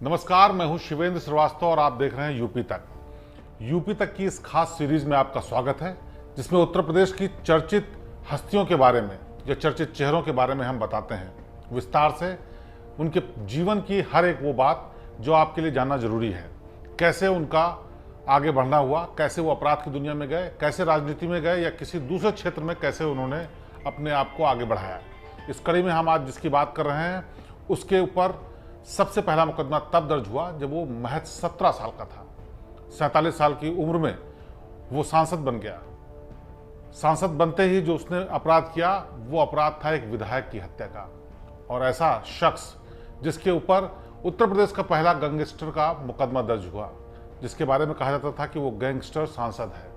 नमस्कार, मैं हूं शिवेंद्र श्रीवास्तव और आप देख रहे हैं यूपी तक की इस खास सीरीज में आपका स्वागत है, जिसमें उत्तर प्रदेश की चर्चित हस्तियों के बारे में या चर्चित चेहरों के बारे में हम बताते हैं विस्तार से उनके जीवन की हर एक वो बात जो आपके लिए जानना जरूरी है। कैसे उनका आगे बढ़ना हुआ, कैसे वो अपराध की दुनिया में गए, कैसे राजनीति में गए या किसी दूसरे क्षेत्र में कैसे उन्होंने अपने आप को आगे बढ़ाया। इस कड़ी में हम आज जिसकी बात कर रहे हैं उसके ऊपर सबसे पहला मुकदमा तब दर्ज हुआ जब वो महज 17 साल का था। 47 साल की उम्र में वो सांसद बन गया। सांसद बनते ही जो उसने अपराध किया वो अपराध था एक विधायक की हत्या का, और ऐसा शख्स जिसके ऊपर उत्तर प्रदेश का पहला गैंगस्टर का मुकदमा दर्ज हुआ, जिसके बारे में कहा जाता था कि वो गैंगस्टर सांसद है।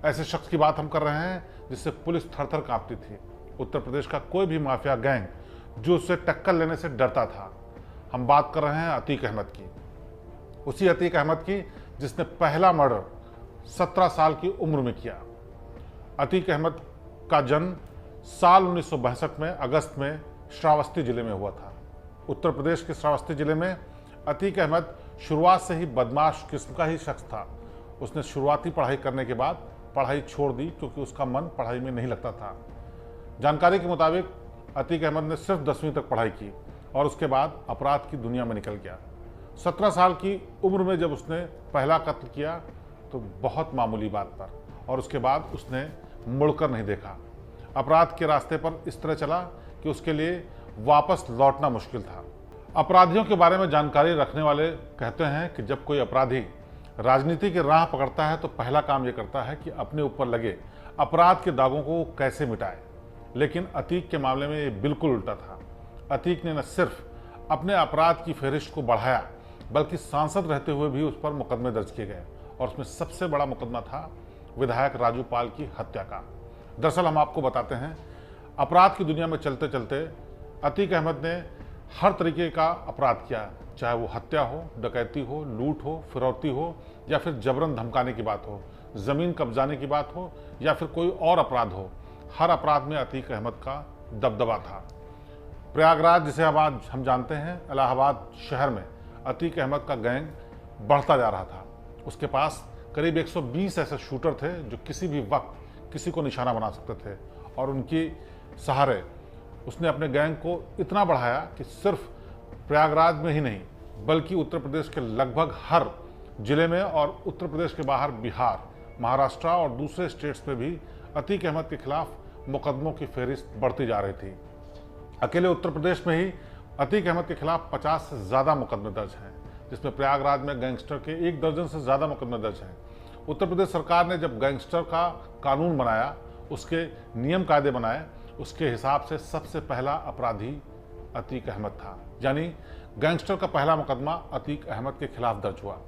ऐसे शख्स की बात हम कर रहे हैं जिससे पुलिस थर थर कांपती थी। उत्तर प्रदेश का कोई भी माफिया गैंग जो उससे टक्कर लेने से डरता था। हम बात कर रहे हैं अतीक अहमद की, उसी अतीक अहमद की जिसने पहला मर्डर 17 साल की उम्र में किया। अतीक अहमद का जन्म साल 1962 में अगस्त में श्रावस्ती जिले में हुआ था। उत्तर प्रदेश के श्रावस्ती जिले में अतीक अहमद शुरुआत से ही बदमाश किस्म का ही शख्स था। उसने शुरुआती पढ़ाई करने के बाद पढ़ाई छोड़ दी क्योंकि उसका मन पढ़ाई में नहीं लगता था। जानकारी के मुताबिक अतीक अहमद ने सिर्फ 10वीं तक पढ़ाई की और उसके बाद अपराध की दुनिया में निकल गया। 17 साल की उम्र में जब उसने पहला कत्ल किया तो बहुत मामूली बात पर, और उसके बाद उसने मुड़कर नहीं देखा। अपराध के रास्ते पर इस तरह चला कि उसके लिए वापस लौटना मुश्किल था। अपराधियों के बारे में जानकारी रखने वाले कहते हैं कि जब कोई अपराधी राजनीति की राह पकड़ता है तो पहला काम यह करता है कि अपने ऊपर लगे अपराध के दागों को कैसे मिटाए। लेकिन अतीक के मामले में ये बिल्कुल उल्टा था। अतीक ने न सिर्फ अपने अपराध की फहरिस्त को बढ़ाया बल्कि सांसद रहते हुए भी उस पर मुकदमे दर्ज किए गए, और उसमें सबसे बड़ा मुकदमा था विधायक राजू पाल की हत्या का। दरअसल हम आपको बताते हैं, अपराध की दुनिया में चलते चलते अतीक अहमद ने हर तरीके का अपराध किया, चाहे वो हत्या हो, डकैती हो, लूट हो, फिरौती हो, या फिर जबरन धमकाने की बात हो, जमीन कब्जाने की बात हो, या फिर कोई और अपराध हो। हर अपराध में अतीक अहमद का दबदबा था। प्रयागराज, जिसे अब आज हम जानते हैं, इलाहाबाद शहर में अतीक अहमद का गैंग बढ़ता जा रहा था। उसके पास करीब 120 ऐसे शूटर थे जो किसी भी वक्त किसी को निशाना बना सकते थे, और उनकी सहारे उसने अपने गैंग को इतना बढ़ाया कि सिर्फ प्रयागराज में ही नहीं बल्कि उत्तर प्रदेश के लगभग हर जिले में, और उत्तर प्रदेश के बाहर बिहार, महाराष्ट्र और दूसरे स्टेट्स में भी अतीक अहमद के खिलाफ मुकदमों की फहरिस्त बढ़ती जा रही थी। अकेले उत्तर प्रदेश में ही अतीक अहमद के खिलाफ 50 से ज़्यादा मुकदमे दर्ज हैं, जिसमें प्रयागराज में गैंगस्टर के 1 दर्जन से ज़्यादा मुकदमे दर्ज हैं। उत्तर प्रदेश सरकार ने जब गैंगस्टर का कानून बनाया, उसके नियम कायदे बनाए, उसके हिसाब से सबसे पहला अपराधी अतीक अहमद था। यानी गैंगस्टर का पहला मुकदमा अतीक अहमद के खिलाफ दर्ज हुआ।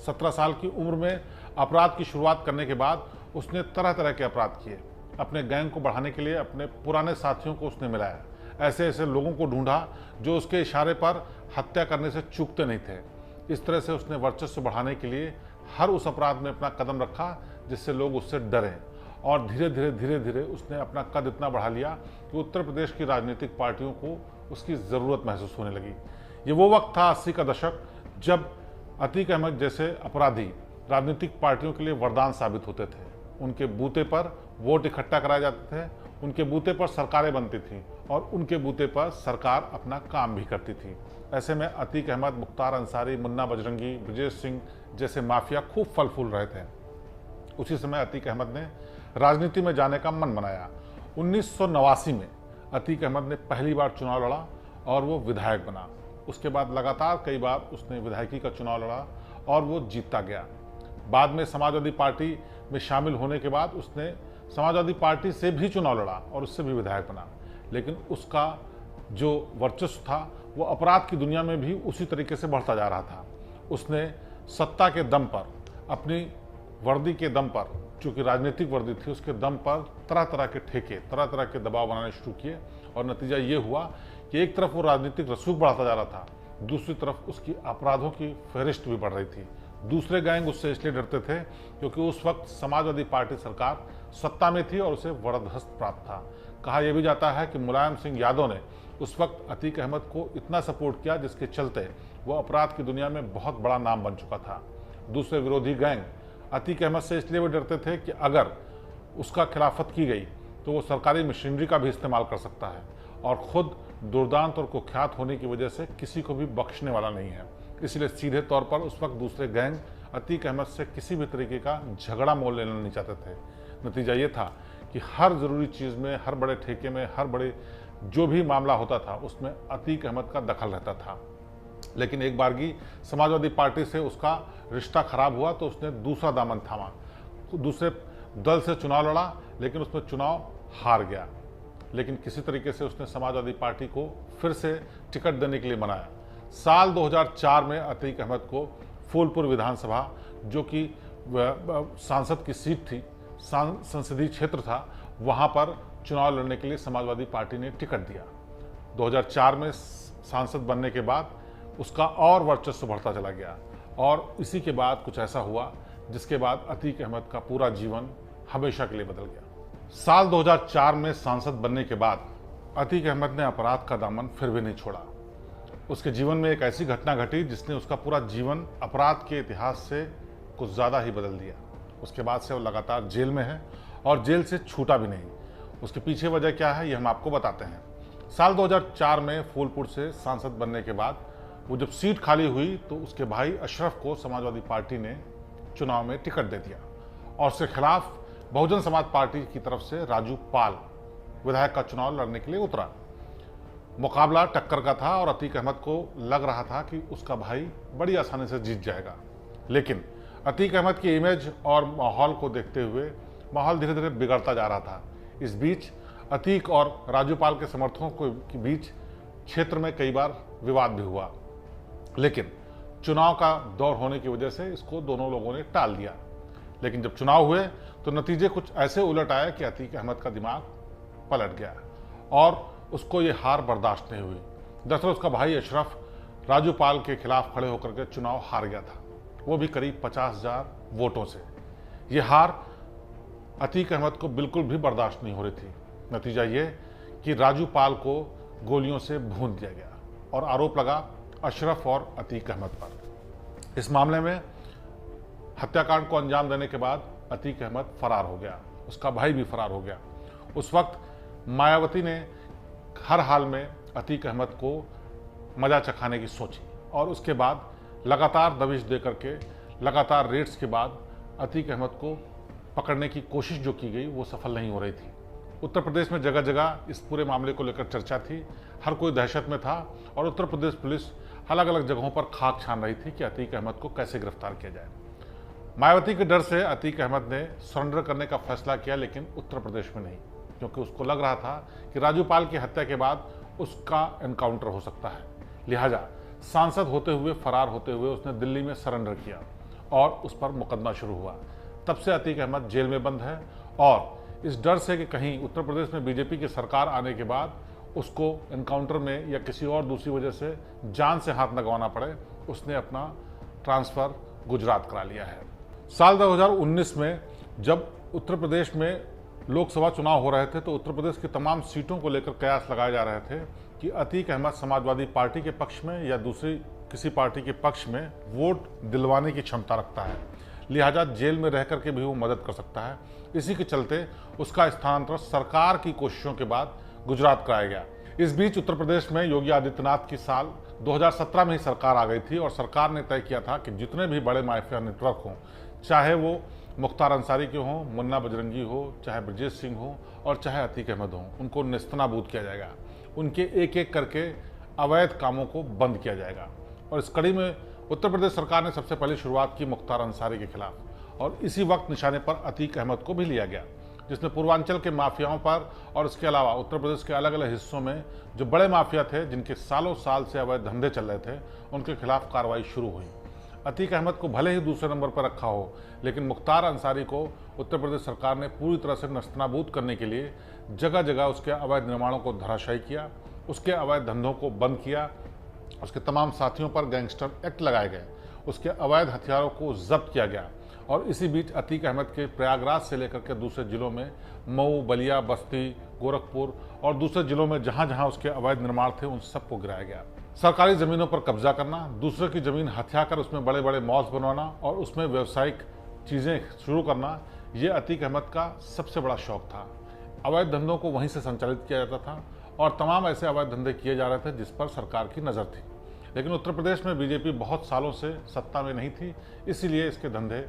17 साल की उम्र में अपराध की शुरुआत करने के बाद उसने तरह तरह के अपराध किए। अपने गैंग को बढ़ाने के लिए अपने पुराने साथियों को उसने मिलाया, ऐसे ऐसे लोगों को ढूंढा जो उसके इशारे पर हत्या करने से चूकते नहीं थे। इस तरह से उसने वर्चस्व बढ़ाने के लिए हर उस अपराध में अपना कदम रखा जिससे लोग उससे डरें, और धीरे धीरे उसने अपना कद इतना बढ़ा लिया कि उत्तर प्रदेश की राजनीतिक पार्टियों को उसकी ज़रूरत महसूस होने लगी। ये वो वक्त था 80 का दशक, जब अतीक अहमद जैसे अपराधी राजनीतिक पार्टियों के लिए वरदान साबित होते थे। उनके बूते पर वोट इकट्ठा कराए जाते थे, उनके बूते पर सरकारें बनती थीं, और उनके बूते पर सरकार अपना काम भी करती थी। ऐसे में अतीक अहमद, मुख्तार अंसारी, मुन्ना बजरंगी, ब्रजेश सिंह जैसे माफिया खूब फल फूल रहे थे। उसी समय अतीक अहमद ने राजनीति में जाने का मन बनाया। 1989 में अतीक अहमद ने पहली बार चुनाव लड़ा और वो विधायक बना। उसके बाद लगातार कई बार उसने विधायकी का चुनाव लड़ा और वो जीतता गया। बाद में समाजवादी पार्टी में शामिल होने के बाद उसने समाजवादी पार्टी से भी चुनाव लड़ा और उससे भी विधायक बना। लेकिन उसका जो वर्चस्व था वो अपराध की दुनिया में भी उसी तरीके से बढ़ता जा रहा था। उसने सत्ता के दम पर, अपनी वर्दी के दम पर, चूँकि राजनीतिक वर्दी थी, उसके दम पर तरह तरह के ठेके, तरह तरह के दबाव बनाने शुरू किए, और नतीजा ये हुआ कि एक तरफ वो राजनीतिक रसूख बढ़ाता जा रहा था, दूसरी तरफ उसकी अपराधों की फहरिस्त भी बढ़ रही थी। दूसरे गैंग उससे इसलिए डरते थे क्योंकि उस वक्त समाजवादी पार्टी सरकार सत्ता में थी और उसे वरदहस्त प्राप्त था। कहा यह भी जाता है कि मुलायम सिंह यादव ने उस वक्त अतीक अहमद को इतना सपोर्ट किया जिसके चलते वो अपराध की दुनिया में बहुत बड़ा नाम बन चुका था। दूसरे विरोधी गैंग अतीक अहमद से इसलिए वो डरते थे कि अगर उसका खिलाफत की गई तो वो सरकारी मशीनरी का भी इस्तेमाल कर सकता है और खुद दुर्दांत और कुख्यात होने की वजह से किसी को भी बख्शने वाला नहीं है। इसलिए सीधे तौर पर उस वक्त दूसरे गैंग अतीक अहमद से किसी भी तरीके का झगड़ा मोल लेना नहीं चाहते थे। नतीजा ये था कि हर ज़रूरी चीज़ में, हर बड़े ठेके में, हर बड़े जो भी मामला होता था उसमें अतीक अहमद का दखल रहता था। लेकिन एक बारगी समाजवादी पार्टी से उसका रिश्ता खराब हुआ तो उसने दूसरा दामन थामा, दूसरे दल से चुनाव लड़ा, लेकिन उसमें चुनाव हार गया। लेकिन किसी तरीके से उसने समाजवादी पार्टी को फिर से टिकट देने के लिए मनाया। साल 2004 में अतीक अहमद को फूलपुर विधानसभा, जो कि सांसद की सीट थी, संसदीय क्षेत्र था, वहां पर चुनाव लड़ने के लिए समाजवादी पार्टी ने टिकट दिया। 2004 में सांसद बनने के बाद उसका और वर्चस्व बढ़ता चला गया और इसी के बाद कुछ ऐसा हुआ जिसके बाद अतीक अहमद का पूरा जीवन हमेशा के लिए बदल गया। साल 2004 में सांसद बनने के बाद अतीक अहमद ने अपराध का दामन फिर भी नहीं छोड़ा। उसके जीवन में एक ऐसी घटना घटी जिसने उसका पूरा जीवन अपराध के इतिहास से कुछ ज़्यादा ही बदल दिया। उसके बाद से वो लगातार जेल में है और जेल से छूटा भी नहीं। उसके पीछे वजह क्या है ये हम आपको बताते हैं। साल 2004 में फूलपुर से सांसद बनने के बाद वो जब सीट खाली हुई तो उसके भाई अशरफ को समाजवादी पार्टी ने चुनाव में टिकट दे दिया और उसके खिलाफ बहुजन समाज पार्टी की तरफ से राजू पाल विधायक का चुनाव लड़ने के लिए उतरा। मुकाबला टक्कर का था और अतीक अहमद को लग रहा था कि उसका भाई बड़ी आसानी से जीत जाएगा। लेकिन अतीक अहमद की इमेज और माहौल को देखते हुए माहौल धीरे धीरे बिगड़ता जा रहा था। इस बीच अतीक और राजू पाल के समर्थकों के बीच क्षेत्र में कई बार विवाद भी हुआ, लेकिन चुनाव का दौर होने की वजह से इसको दोनों लोगों ने टाल दिया। लेकिन जब चुनाव हुए तो नतीजे कुछ ऐसे उलट आए कि अतीक अहमद का दिमाग पलट गया और उसको ये हार बर्दाश्त नहीं हुई। दरअसल उसका भाई अशरफ राजू पाल के खिलाफ खड़े होकर के चुनाव हार गया था, वो भी करीब 50,000 वोटों से। ये हार अतीक अहमद को बिल्कुल भी बर्दाश्त नहीं हो रही थी। नतीजा ये कि राजू पाल को गोलियों से भून दिया गया और आरोप लगा अशरफ और अतीक अहमद पर। इस मामले में हत्याकांड को अंजाम देने के बाद अतीक अहमद फरार हो गया, उसका भाई भी फरार हो गया। उस वक्त मायावती ने हर हाल में अतीक अहमद को मजा चखाने की सोची और उसके बाद लगातार दबिश दे करके, लगातार रेड्स के बाद अतीक अहमद को पकड़ने की कोशिश जो की गई वो सफल नहीं हो रही थी। उत्तर प्रदेश में जगह जगह इस पूरे मामले को लेकर चर्चा थी, हर कोई दहशत में था और उत्तर प्रदेश पुलिस अलग अलग जगहों पर खाक छान रही थी कि अतीक अहमद को कैसे गिरफ्तार किया जाए। मायावती के डर से अतीक अहमद ने सरेंडर करने का फैसला किया, लेकिन उत्तर प्रदेश में नहीं, क्योंकि उसको लग रहा था कि राजू पाल की हत्या के बाद उसका एनकाउंटर हो सकता है। लिहाजा सांसद होते हुए, फरार होते हुए उसने दिल्ली में सरेंडर किया और उस पर मुकदमा शुरू हुआ। तब से अतीक अहमद जेल में बंद है और इस डर से कि कहीं उत्तर प्रदेश में बीजेपी की सरकार आने के बाद उसको एनकाउंटर में या किसी और दूसरी वजह से जान से हाथ न गंवाना पड़े, उसने अपना ट्रांसफ़र गुजरात करा लिया है। साल 2019 में जब उत्तर प्रदेश में लोकसभा चुनाव हो रहे थे तो उत्तर प्रदेश की तमाम सीटों को लेकर कयास लगाए जा रहे थे कि अतीक अहमद समाजवादी पार्टी के पक्ष में या दूसरी किसी पार्टी के पक्ष में वोट दिलवाने की क्षमता रखता है, लिहाजा जेल में रह करके भी वो मदद कर सकता है। इसी के चलते उसका स्थानांतरण सरकार की कोशिशों के बाद गुजरात कराया गया। इस बीच उत्तर प्रदेश में योगी आदित्यनाथ की साल 2017 में ही सरकार आ गई थी और सरकार ने तय किया था कि जितने भी बड़े माफिया नेटवर्क हों, चाहे वो मुख्तार अंसारी के हों, मुन्ना बजरंगी हो, चाहे ब्रजेश सिंह हो और चाहे अतीक अहमद हों, उनको नेस्तनाबूद किया जाएगा। उनके एक एक करके अवैध कामों को बंद किया जाएगा। और इस कड़ी में उत्तर प्रदेश सरकार ने सबसे पहले शुरुआत की मुख्तार अंसारी के खिलाफ और इसी वक्त निशाने पर अतीक अहमद को भी लिया गया, जिसने पूर्वांचल के माफियाओं पर और इसके अलावा उत्तर प्रदेश के अलग अलग हिस्सों में जो बड़े माफिया थे, जिनके सालों साल से अवैध धंधे चल रहे थे, उनके खिलाफ कार्रवाई शुरू हुई। अतीक अहमद को भले ही दूसरे नंबर पर रखा हो, लेकिन मुख्तार अंसारी को उत्तर प्रदेश सरकार ने पूरी तरह से नस्तनाबूद करने के लिए जगह जगह उसके अवैध निर्माणों को धराशायी किया, उसके अवैध धंधों को बंद किया, उसके तमाम साथियों पर गैंगस्टर एक्ट लगाए गए, उसके अवैध हथियारों को जब्त किया गया। और इसी बीच अतीक अहमद के प्रयागराज से लेकर के दूसरे जिलों में मऊ, बलिया, बस्ती, गोरखपुर और दूसरे जिलों में जहां जहां उसके अवैध निर्माण थे, उन सबको गिराया गया। सरकारी ज़मीनों पर कब्जा करना, दूसरों की ज़मीन हथिया कर उसमें बड़े बड़े मॉल्स बनवाना और उसमें व्यावसायिक चीज़ें शुरू करना, ये अतीक अहमद का सबसे बड़ा शौक था। अवैध धंधों को वहीं से संचालित किया जाता था और तमाम ऐसे अवैध धंधे किए जा रहे थे जिस पर सरकार की नज़र थी। लेकिन उत्तर प्रदेश में बीजेपी बहुत सालों से सत्ता में नहीं थी, इसीलिए इसके धंधे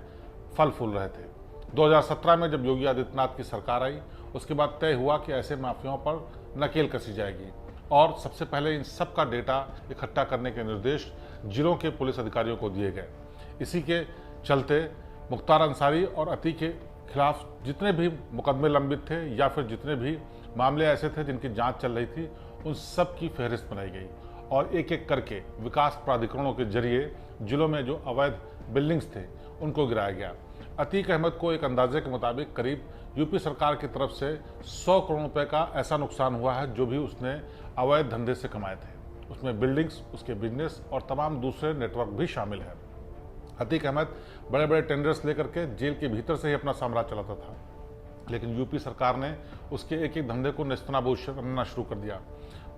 फल फूल रहे थे। 2017 में जब योगी आदित्यनाथ की सरकार आई, उसके बाद तय हुआ कि ऐसे माफियाओं पर नकेल कसी जाएगी और सबसे पहले इन सब का डेटा इकट्ठा करने के निर्देश जिलों के पुलिस अधिकारियों को दिए गए। इसी के चलते मुख्तार अंसारी और अतीक के खिलाफ जितने भी मुकदमे लंबित थे या फिर जितने भी मामले ऐसे थे जिनकी जांच चल रही थी, उन सब की फहरिस्त बनाई गई और एक एक करके विकास प्राधिकरणों के जरिए जिलों में जो अवैध बिल्डिंग्स थे उनको गिराया गया। अतीक अहमद को एक अंदाजे के मुताबिक करीब यूपी सरकार की तरफ से 100 करोड़ रुपए का ऐसा नुकसान हुआ है जो भी उसने अवैध धंधे से कमाए थे। उसमें बिल्डिंग्स, उसके बिजनेस और तमाम दूसरे नेटवर्क भी शामिल है। अतीक अहमद बड़े बड़े टेंडर्स लेकर के जेल के भीतर से ही अपना साम्राज्य चलाता था, लेकिन यूपी सरकार ने उसके एक एक धंधे को नेस्तनाबूद करना शुरू कर दिया।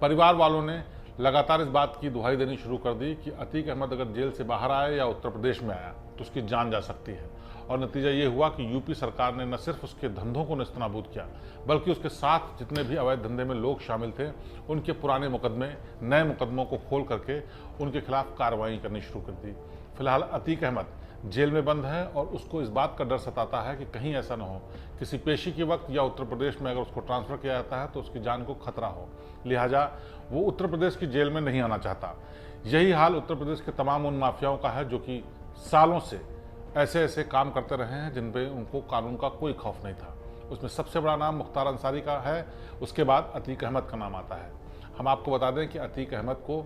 परिवार वालों ने लगातार इस बात की दुहाई देनी शुरू कर दी कि अतीक अहमद अगर जेल से बाहर आए या उत्तर प्रदेश में आया तो उसकी जान जा सकती है। और नतीजा ये हुआ कि यूपी सरकार ने न सिर्फ उसके धंधों को नेस्तनाबूद किया, बल्कि उसके साथ जितने भी अवैध धंधे में लोग शामिल थे उनके पुराने मुकदमे, नए मुकदमों को खोल करके उनके खिलाफ कार्रवाई करनी शुरू कर दी। फिलहाल अतीक अहमद जेल में बंद है और उसको इस बात का डर सताता है कि कहीं ऐसा ना हो किसी पेशी के वक्त या उत्तर प्रदेश में अगर उसको ट्रांसफ़र किया जाता है तो उसकी जान को खतरा हो, लिहाजा वो उत्तर प्रदेश की जेल में नहीं आना चाहता। यही हाल उत्तर प्रदेश के तमाम उन माफियाओं का है जो कि सालों से ऐसे ऐसे काम करते रहे हैं जिन पे उनको कानून का कोई खौफ नहीं था। उसमें सबसे बड़ा नाम मुख्तार अंसारी का है, उसके बाद अतीक अहमद का नाम आता है। हम आपको बता दें कि अतीक अहमद को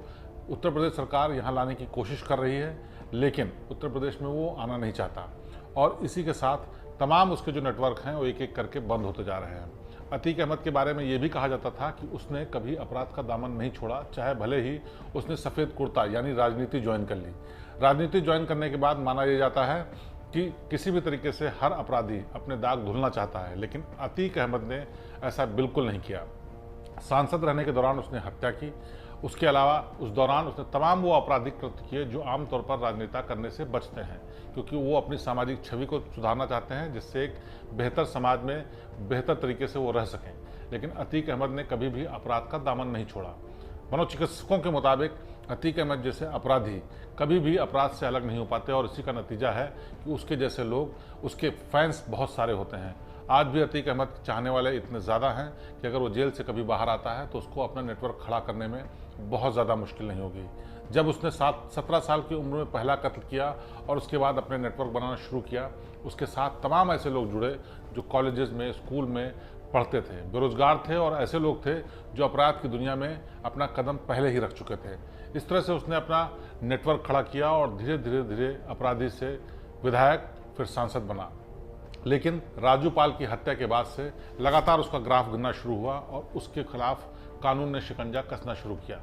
उत्तर प्रदेश सरकार यहाँ लाने की कोशिश कर रही है, लेकिन उत्तर प्रदेश में वो आना नहीं चाहता और इसी के साथ तमाम उसके जो नेटवर्क हैं वो एक एक करके बंद होते जा रहे हैं। अतीक अहमद के बारे में ये भी कहा जाता था कि उसने कभी अपराध का दामन नहीं छोड़ा, चाहे भले ही उसने सफ़ेद कुर्ता यानी राजनीति ज्वाइन कर ली। राजनीति ज्वाइन करने के बाद माना यह जाता है कि किसी भी तरीके से हर अपराधी अपने दाग धुलना चाहता है, लेकिन अतीक अहमद ने ऐसा बिल्कुल नहीं किया। सांसद रहने के दौरान उसने हत्या की, उसके अलावा उस दौरान उसने तमाम वो आपराधिक कृत्य किए जो आमतौर पर राजनेता करने से बचते हैं, क्योंकि वो अपनी सामाजिक छवि को सुधारना चाहते हैं जिससे एक बेहतर समाज में बेहतर तरीके से वो रह सकें। लेकिन अतीक अहमद ने कभी भी अपराध का दामन नहीं छोड़ा। मनोचिकित्सकों के मुताबिक अतीक अहमद जैसे अपराधी कभी भी अपराध से अलग नहीं हो पाते और इसी का नतीजा है कि उसके जैसे लोग, उसके फैंस बहुत सारे होते हैं। आज भी अतीक अहमद के चाहने वाले इतने ज़्यादा हैं कि अगर वो जेल से कभी बाहर आता है तो उसको अपना नेटवर्क खड़ा करने में बहुत ज़्यादा मुश्किल नहीं होगी। जब उसने 17 साल की उम्र में पहला कत्ल किया और उसके बाद अपने नेटवर्क बनाना शुरू किया, उसके साथ तमाम ऐसे लोग जुड़े जो कॉलेजेस में, स्कूल में पढ़ते थे, बेरोजगार थे और ऐसे लोग थे जो अपराध की दुनिया में अपना कदम पहले ही रख चुके थे। इस तरह से उसने अपना नेटवर्क खड़ा किया और धीरे धीरे धीरे अपराधी से विधायक फिर सांसद बना। लेकिन राजू पाल की हत्या के बाद से लगातार उसका ग्राफ गिरना शुरू हुआ और उसके खिलाफ कानून ने शिकंजा कसना शुरू किया।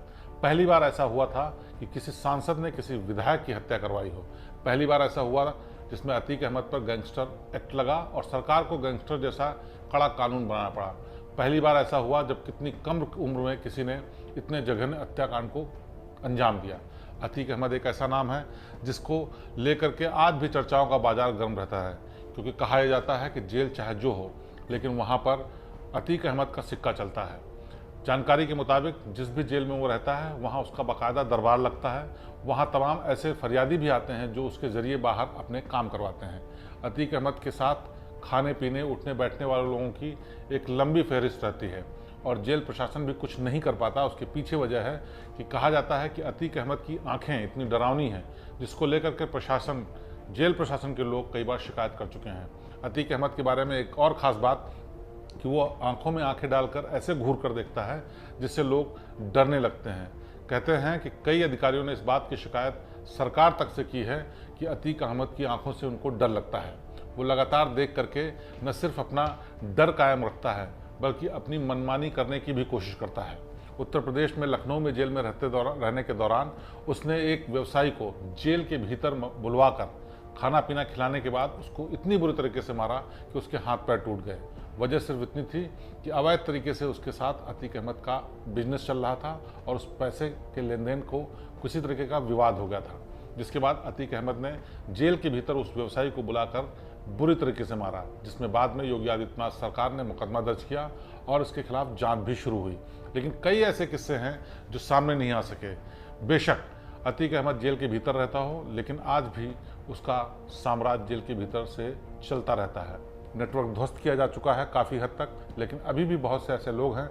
पहली बार ऐसा हुआ था कि किसी सांसद ने किसी विधायक की हत्या करवाई हो। पहली बार ऐसा हुआ जिसमें अतीक अहमद पर गैंगस्टर एक्ट लगा और सरकार को गैंगस्टर जैसा कड़ा कानून बनाना पड़ा। पहली बार ऐसा हुआ जब कितनी कम उम्र में किसी ने इतने जघन्य हत्याकांड को अंजाम दिया। अतीक अहमद एक ऐसा नाम है जिसको लेकर के आज भी चर्चाओं का बाजार गर्म रहता है, क्योंकि कहा यह जाता है कि जेल चाहे जो हो लेकिन वहाँ पर अतीक अहमद का सिक्का चलता है। जानकारी के मुताबिक जिस भी जेल में वो रहता है वहाँ उसका बाकायदा दरबार लगता है। वहाँ तमाम ऐसे फरियादी भी आते हैं जो उसके ज़रिए बाहर अपने काम करवाते हैं। अतीक अहमद के साथ खाने पीने, उठने बैठने वाले लोगों की एक लंबी फहरिस्त रहती है और जेल प्रशासन भी कुछ नहीं कर पाता। उसके पीछे वजह है कि कहा जाता है कि अतीक अहमद की आंखें इतनी डरावनी हैं जिसको लेकर के प्रशासन, जेल प्रशासन के लोग कई बार शिकायत कर चुके हैं। अतीक अहमद के बारे में एक और ख़ास बात कि वो आंखों में आंखें डालकर ऐसे घूर कर देखता है जिससे लोग डरने लगते हैं। कहते हैं कि कई अधिकारियों ने इस बात की शिकायत सरकार तक से की है कि अतीक अहमद की आंखों से उनको डर लगता है। वो लगातार देख करके न सिर्फ अपना डर कायम रखता है बल्कि अपनी मनमानी करने की भी कोशिश करता है। उत्तर प्रदेश में लखनऊ में जेल में रहने के दौरान उसने एक व्यवसायी को जेल के भीतर बुलवा कर खाना पीना खिलाने के बाद उसको इतनी बुरी तरीके से मारा कि उसके हाथ पैर टूट गए। वजह सिर्फ इतनी थी कि अवैध तरीके से उसके साथ अतीक अहमद का बिजनेस चल रहा था और उस पैसे के लेन देन को किसी तरीके का विवाद हो गया था, जिसके बाद अतीक अहमद ने जेल के भीतर उस व्यवसायी को बुलाकर बुरी तरीके से मारा, जिसमें बाद में योगी आदित्यनाथ सरकार ने मुकदमा दर्ज किया और इसके खिलाफ जांच भी शुरू हुई। लेकिन कई ऐसे किस्से हैं जो सामने नहीं आ सके। बेशक अतीक अहमद जेल के भीतर रहता हो, लेकिन आज भी उसका साम्राज्य जेल के भीतर से चलता रहता है। नेटवर्क ध्वस्त किया जा चुका है काफ़ी हद तक, लेकिन अभी भी बहुत से ऐसे लोग हैं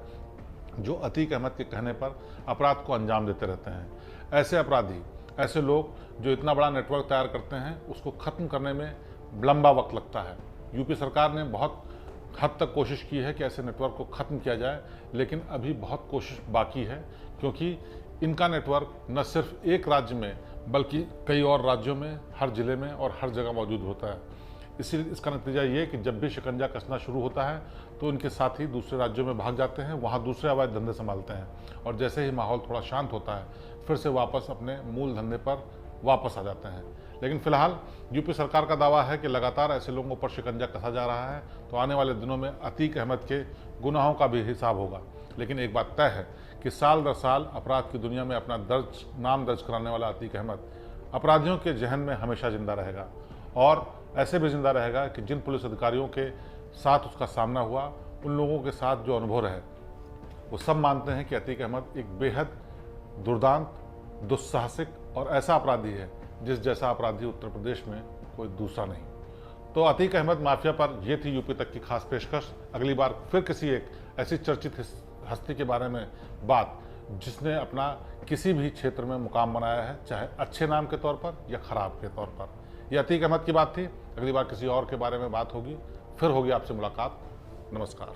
जो अतीक अहमद के कहने पर अपराध को अंजाम देते रहते हैं। ऐसे अपराधी, ऐसे लोग जो इतना बड़ा नेटवर्क तैयार करते हैं, उसको ख़त्म करने में लंबा वक्त लगता है। यूपी सरकार ने बहुत हद तक कोशिश की है कि ऐसे नेटवर्क को ख़त्म किया जाए, लेकिन अभी बहुत कोशिश बाकी है, क्योंकि इनका नेटवर्क न सिर्फ एक राज्य में बल्कि कई और राज्यों में, हर जिले में और हर जगह मौजूद होता है। इसीलिए इसका नतीजा ये कि जब भी शिकंजा कसना शुरू होता है तो इनके साथी दूसरे राज्यों में भाग जाते हैं, वहाँ दूसरे अवैध धंधे संभालते हैं, और जैसे ही माहौल थोड़ा शांत होता है फिर से वापस अपने मूल धंधे पर वापस आ जाते हैं। लेकिन फिलहाल यूपी सरकार का दावा है कि लगातार ऐसे लोगों पर शिकंजा कसा जा रहा है, तो आने वाले दिनों में अतीक अहमद के गुनाहों का भी हिसाब होगा। लेकिन एक बात तय है कि साल दर साल अपराध की दुनिया में अपना नाम दर्ज कराने वाला अतीक अहमद अपराधियों के जहन में हमेशा जिंदा रहेगा, और ऐसे भी जिंदा रहेगा कि जिन पुलिस अधिकारियों के साथ उसका सामना हुआ, उन लोगों के साथ जो अनुभव रहे, वो सब मानते हैं कि अतीक अहमद एक बेहद दुर्दांत, दुस्साहसिक और ऐसा अपराधी है जिस जैसा अपराधी उत्तर प्रदेश में कोई दूसरा नहीं। तो अतीक अहमद माफिया पर यह थी यूपी तक की खास पेशकश। अगली बार फिर किसी एक ऐसी चर्चित हस्ती के बारे में बात जिसने अपना किसी भी क्षेत्र में मुकाम बनाया है, चाहे अच्छे नाम के तौर पर या खराब के तौर पर। यह अतीक अहमद की बात थी। अगली बार किसी और के बारे में बात होगी, फिर होगी आपसे मुलाकात। नमस्कार।